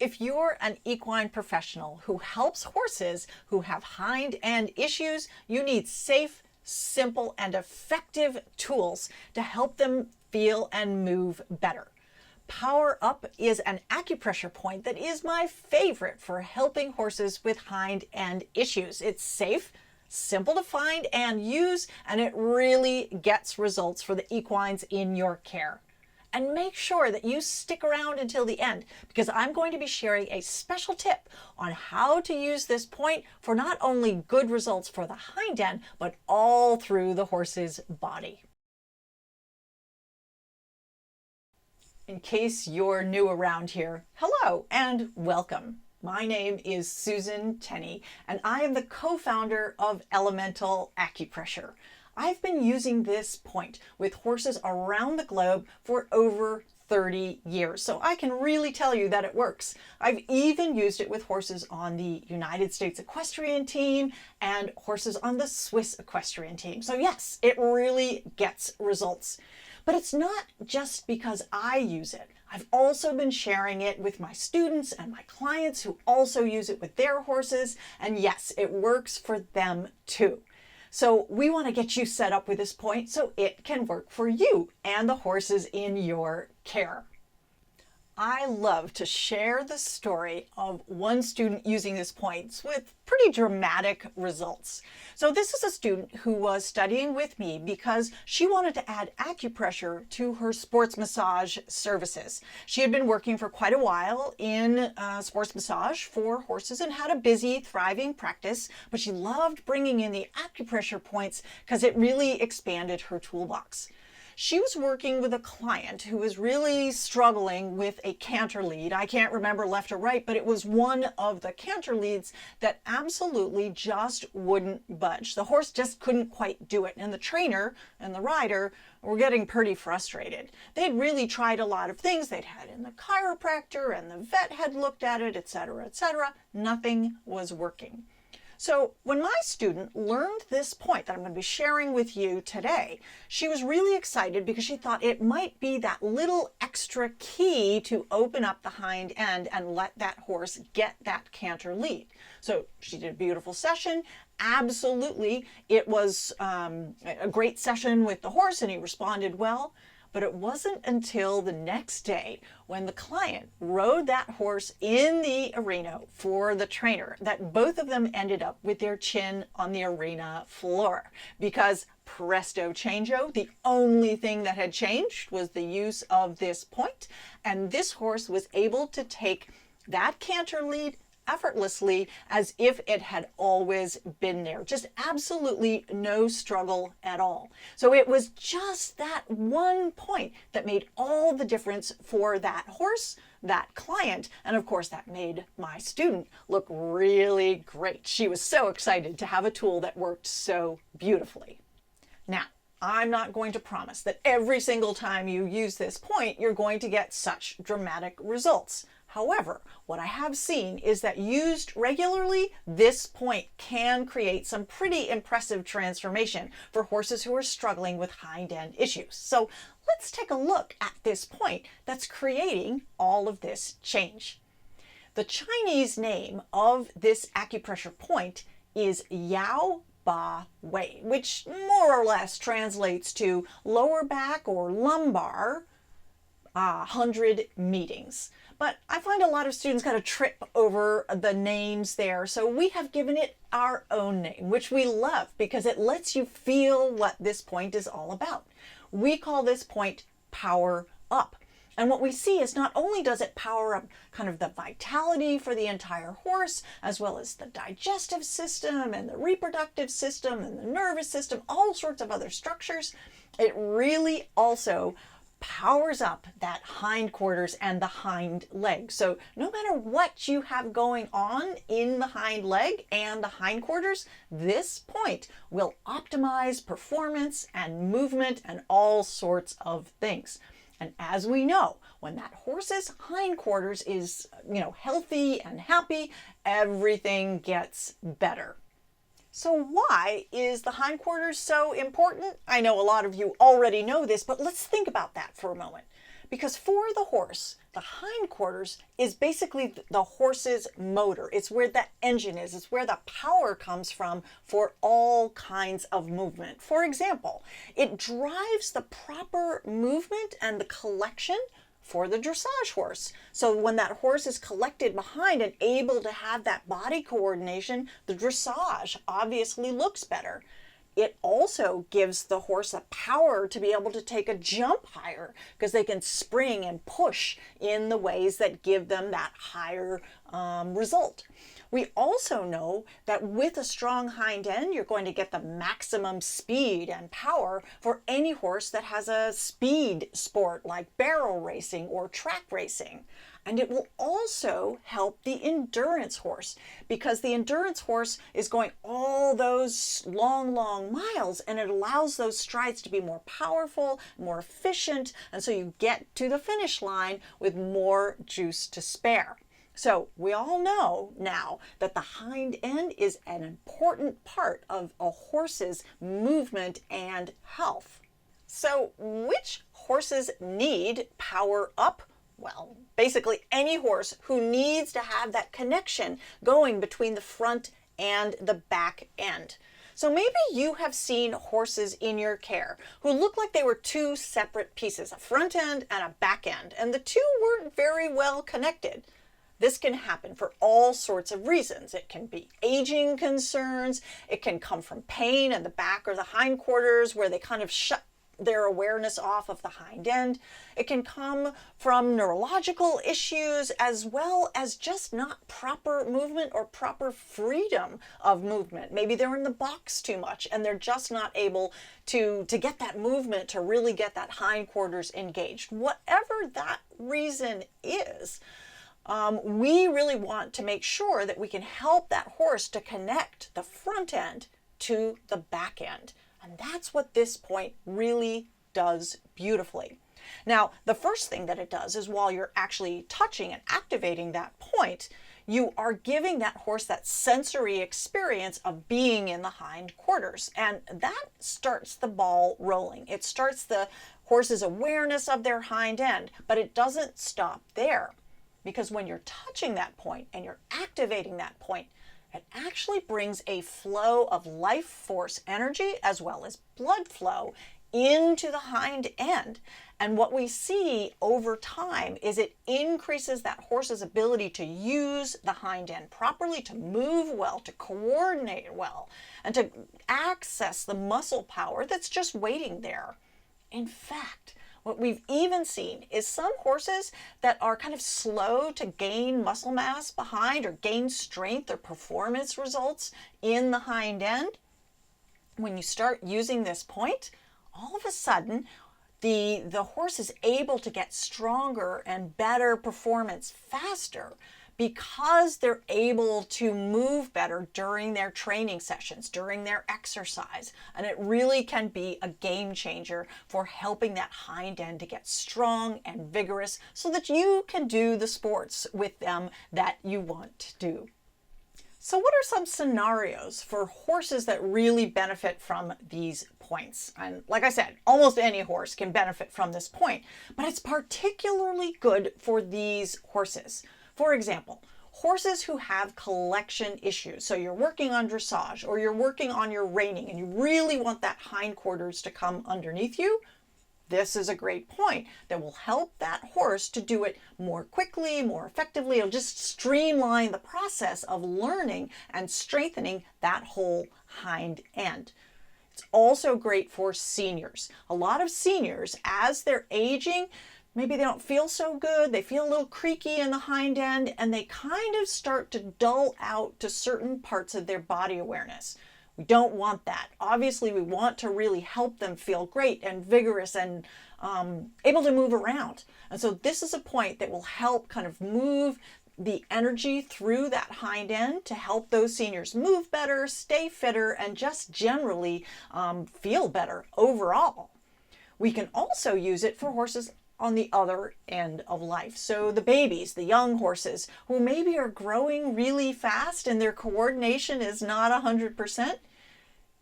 if you're an equine professional who helps horses who have hind end issues, you need safe, simple, and effective tools to help them feel and move better. Power Up is an acupressure point that is my favorite for helping horses with hind end issues. It's safe, simple to find and use, and it really gets results for the equines in your care. And make sure that you stick around until the end, because I'm going to be sharing a special tip on how to use this point for not only good results for the hind end, but all through the horse's body. In case you're new around here, hello and welcome. My name is Susan Tenney, and I am the co-founder of Elemental Acupressure. I've been using this point with horses around the globe for over 30 years, so I can really tell you that it works. I've even used it with horses on the United States equestrian team and horses on the Swiss equestrian team. So yes, it really gets results. But it's not just because I use it. I've also been sharing it with my students and my clients who also use it with their horses. And yes, it works for them too. So we want to get you set up with this point so it can work for you and the horses in your care. I love to share the story of one student using this point with pretty dramatic results. So this is a student who was studying with me because she wanted to add acupressure to her sports massage services. She had been working for quite a while in sports massage for horses and had a busy, thriving practice, but she loved bringing in the acupressure points because it really expanded her toolbox. She was working with a client who was really struggling with a canter lead. I can't remember left or right, but it was one of the canter leads that absolutely just wouldn't budge. The horse just couldn't quite do it. And the trainer and the rider were getting pretty frustrated. They'd really tried a lot of things. They'd had in the chiropractor and the vet had looked at it, etc., etc. Nothing was working. So when my student learned this point that I'm going to be sharing with you today, she was really excited because she thought it might be that little extra key to open up the hind end and let that horse get that canter lead. So she did a beautiful session. Absolutely, it was a great session with the horse and he responded well. But it wasn't until the next day when the client rode that horse in the arena for the trainer that both of them ended up with their chin on the arena floor. Because presto changeo, the only thing that had changed was the use of this point, and this horse was able to take that canter lead effortlessly as if it had always been there. Just absolutely no struggle at all. So it was just that one point that made all the difference for that horse, that client, and of course that made my student look really great. She was so excited to have a tool that worked so beautifully. Now, I'm not going to promise that every single time you use this point, you're going to get such dramatic results. However, what I have seen is that used regularly, this point can create some pretty impressive transformation for horses who are struggling with hind end issues. So let's take a look at this point that's creating all of this change. The Chinese name of this acupressure point is Yao Ba Wei, which more or less translates to lower back or lumbar 100 meetings. But I find a lot of students kind of trip over the names there, so we have given it our own name, which we love because it lets you feel what this point is all about. We call this point Power Up. And what we see is not only does it power up kind of the vitality for the entire horse, as well as the digestive system and the reproductive system and the nervous system, all sorts of other structures, it really also powers up that hindquarters and the hind leg. So no matter what you have going on in the hind leg and the hindquarters, this point will optimize performance and movement and all sorts of things. And as we know, when that horse's hindquarters is, healthy and happy, everything gets better. So why is the hindquarters so important? I know a lot of you already know this, but let's think about that for a moment. Because for the horse, The hindquarters is basically the horse's motor. It's where the engine is. It's where the power comes from for all kinds of movement. For example, it drives the proper movement and the collection for the dressage horse. So when that horse is collected behind and able to have that body coordination, the dressage obviously looks better. It also gives the horse the power to be able to take a jump higher because they can spring and push in the ways that give them that higher result. We also know that with a strong hind end, you're going to get the maximum speed and power for any horse that has a speed sport like barrel racing or track racing. And it will also help the endurance horse because the endurance horse is going all those long miles, and it allows those strides to be more powerful, more efficient, and so you get to the finish line with more juice to spare. So we all know now that the hind end is an important part of a horse's movement and health. So which horses need power up? Well, basically any horse who needs to have that connection going between the front and the back end. So maybe you have seen horses in your care who look like they were two separate pieces, a front end and a back end, and the two weren't very well connected. This can happen for all sorts of reasons. It can be aging concerns. It can come from pain in the back or the hindquarters where they kind of shut their awareness off of the hind end. It can come from neurological issues as well as just not proper movement or proper freedom of movement. Maybe they're in the box too much and they're just not able to get that movement to really get that hindquarters engaged. Whatever that reason is, we really want to make sure that we can help that horse to connect the front end to the back end. And that's what this point really does beautifully. Now, the first thing that it does is while you're actually touching and activating that point, you are giving that horse that sensory experience of being in the hind quarters. And that starts the ball rolling. It starts the horse's awareness of their hind end, but it doesn't stop there. Because when you're touching that point and you're activating that point, it actually brings a flow of life force energy as well as blood flow into the hind end. And what we see over time is it increases that horse's ability to use the hind end properly, to move well, to coordinate well, and to access the muscle power that's just waiting there. In fact, what we've even seen is some horses that are kind of slow to gain muscle mass behind or gain strength or performance results in the hind end. When you start using this point, all of a sudden, the horse is able to get stronger and better performance faster because they're able to move better during their training sessions, during their exercise. And it really can be a game changer for helping that hind end to get strong and vigorous so that you can do the sports with them that you want to do. So what are some scenarios for horses that really benefit from these points? And like I said, almost any horse can benefit from this point, but it's particularly good for these horses. For example, horses who have collection issues. So you're working on dressage or you're working on your reining and you really want that hindquarters to come underneath you. This is a great point that will help that horse to do it more quickly, more effectively. It'll just streamline the process of learning and strengthening that whole hind end. It's also great for seniors. A lot of seniors, as they're aging, maybe they don't feel so good, they feel a little creaky in the hind end, and they kind of start to dull out to certain parts of their body awareness. We don't want that. Obviously, we want to really help them feel great and vigorous and able to move around. And so this is a point that will help kind of move the energy through that hind end to help those seniors move better, stay fitter, and just generally feel better overall. We can also use it for horses on the other end of life. So the babies, the young horses who maybe are growing really fast and their coordination is not 100%,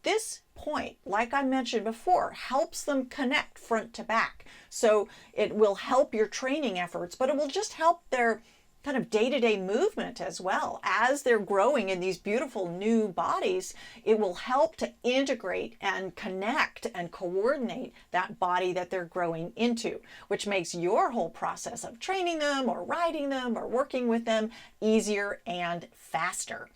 this point, like I mentioned before, helps them connect front to back. So it will help your training efforts, but it will just help their kind of day-to-day movement as well. As they're growing in these beautiful new bodies, it will help to integrate and connect and coordinate that body that they're growing into, which makes your whole process of training them or riding them or working with them easier and faster.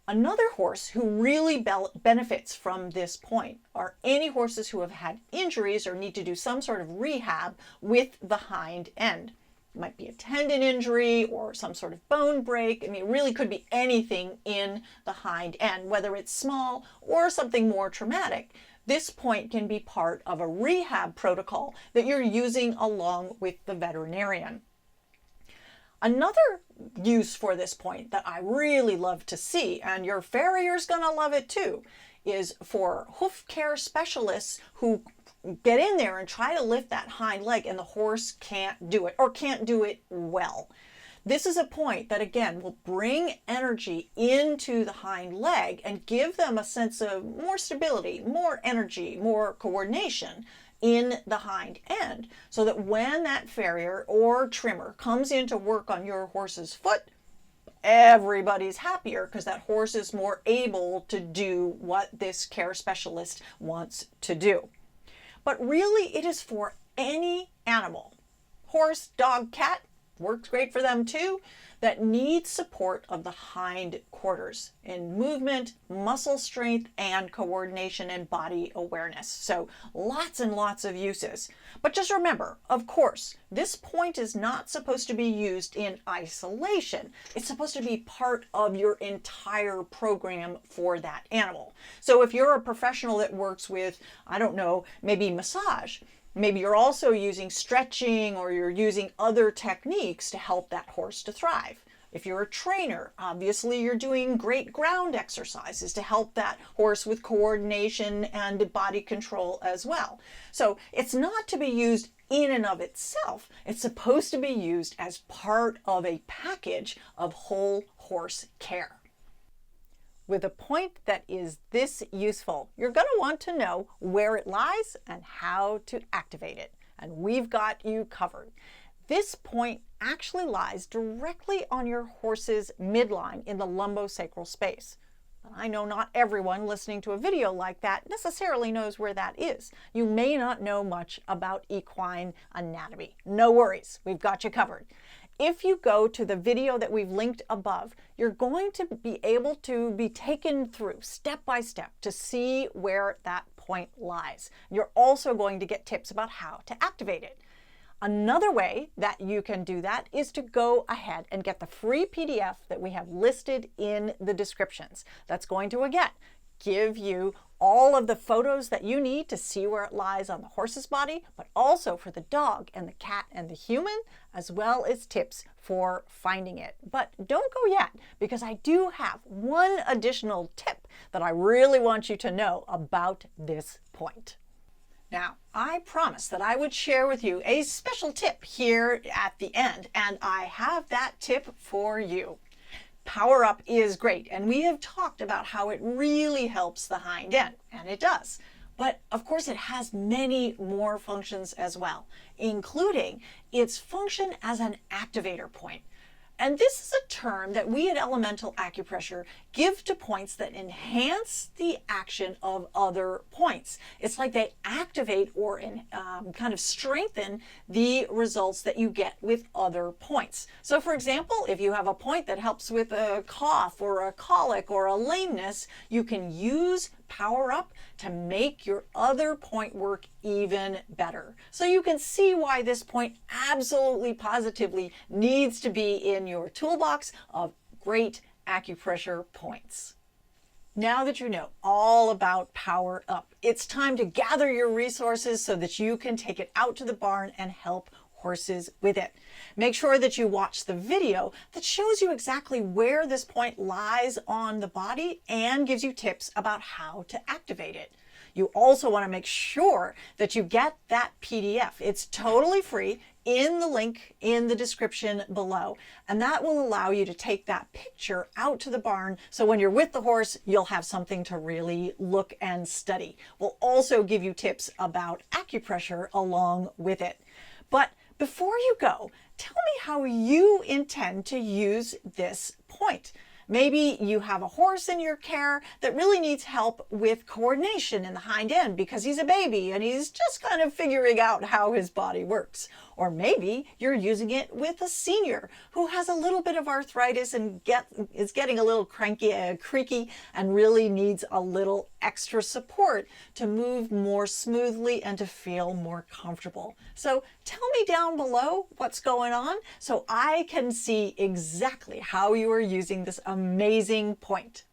Another horse who really benefits from this point are any horses who have had injuries or need to do some sort of rehab with the hind end. It might be a tendon injury or some sort of bone break. I mean, it really could be anything in the hind end, whether it's small or something more traumatic. This point can be part of a rehab protocol that you're using along with the veterinarian. Another use for this point that I really love to see, and your farrier's gonna love it too, is for hoof care specialists who get in there and try to lift that hind leg and the horse can't do it or can't do it well. This is a point that, again, will bring energy into the hind leg and give them a sense of more stability, more energy, more coordination in the hind end, so that when that farrier or trimmer comes in to work on your horse's foot, everybody's happier because that horse is more able to do what this care specialist wants to do. But really, it is for any animal, horse, dog, cat, works great for them too, that needs support of the hind quarters in movement, muscle strength, and coordination and body awareness. So lots and lots of uses. But just remember, of course, this point is not supposed to be used in isolation. It's supposed to be part of your entire program for that animal. So if you're a professional that works with, I don't know, maybe massage, maybe you're also using stretching or you're using other techniques to help that horse to thrive. If you're a trainer, obviously you're doing great ground exercises to help that horse with coordination and body control as well. So it's not to be used in and of itself. It's supposed to be used as part of a package of whole horse care. With a point that is this useful, you're going to want to know where it lies and how to activate it. And we've got you covered. This point actually lies directly on your horse's midline in the lumbosacral space. I know not everyone listening to a video like that necessarily knows where that is. You may not know much about equine anatomy. No worries, we've got you covered. If you go to the video that we've linked above, you're going to be able to be taken through step by step to see where that point lies. You're also going to get tips about how to activate it. Another way that you can do that is to go ahead and get the free PDF that we have listed in the descriptions. That's going to, again, give you all of the photos that you need to see where it lies on the horse's body, but also for the dog and the cat and the human, as well as tips for finding it. But don't go yet, because I do have one additional tip that I really want you to know about this point. Now, I promised that I would share with you a special tip here at the end, and I have that tip for you. Power Up is great, and we have talked about how it really helps the hind end, and it does. But of course, it has many more functions as well, including its function as an activator point. And this is a term that we at Elemental Acupressure give to points that enhance the action of other points. It's like they activate or kind of strengthen the results that you get with other points. So for example, if you have a point that helps with a cough or a colic or a lameness, you can use Power Up to make your other point work even better. So you can see why this point absolutely positively needs to be in your toolbox of great acupressure points. Now that you know all about Power Up, it's time to gather your resources so that you can take it out to the barn and help horses with it. Make sure that you watch the video that shows you exactly where this point lies on the body and gives you tips about how to activate it. You also want to make sure that you get that PDF. It's totally free in the link in the description below. And that will allow you to take that picture out to the barn. So when you're with the horse, you'll have something to really look and study. We'll also give you tips about acupressure along with it. But before you go, tell me how you intend to use this point. Maybe you have a horse in your care that really needs help with coordination in the hind end because he's a baby and he's just kind of figuring out how his body works. Or maybe you're using it with a senior who has a little bit of arthritis and is getting a little creaky and really needs a little extra support to move more smoothly and to feel more comfortable. So tell me down below what's going on so I can see exactly how you are using this amazing point.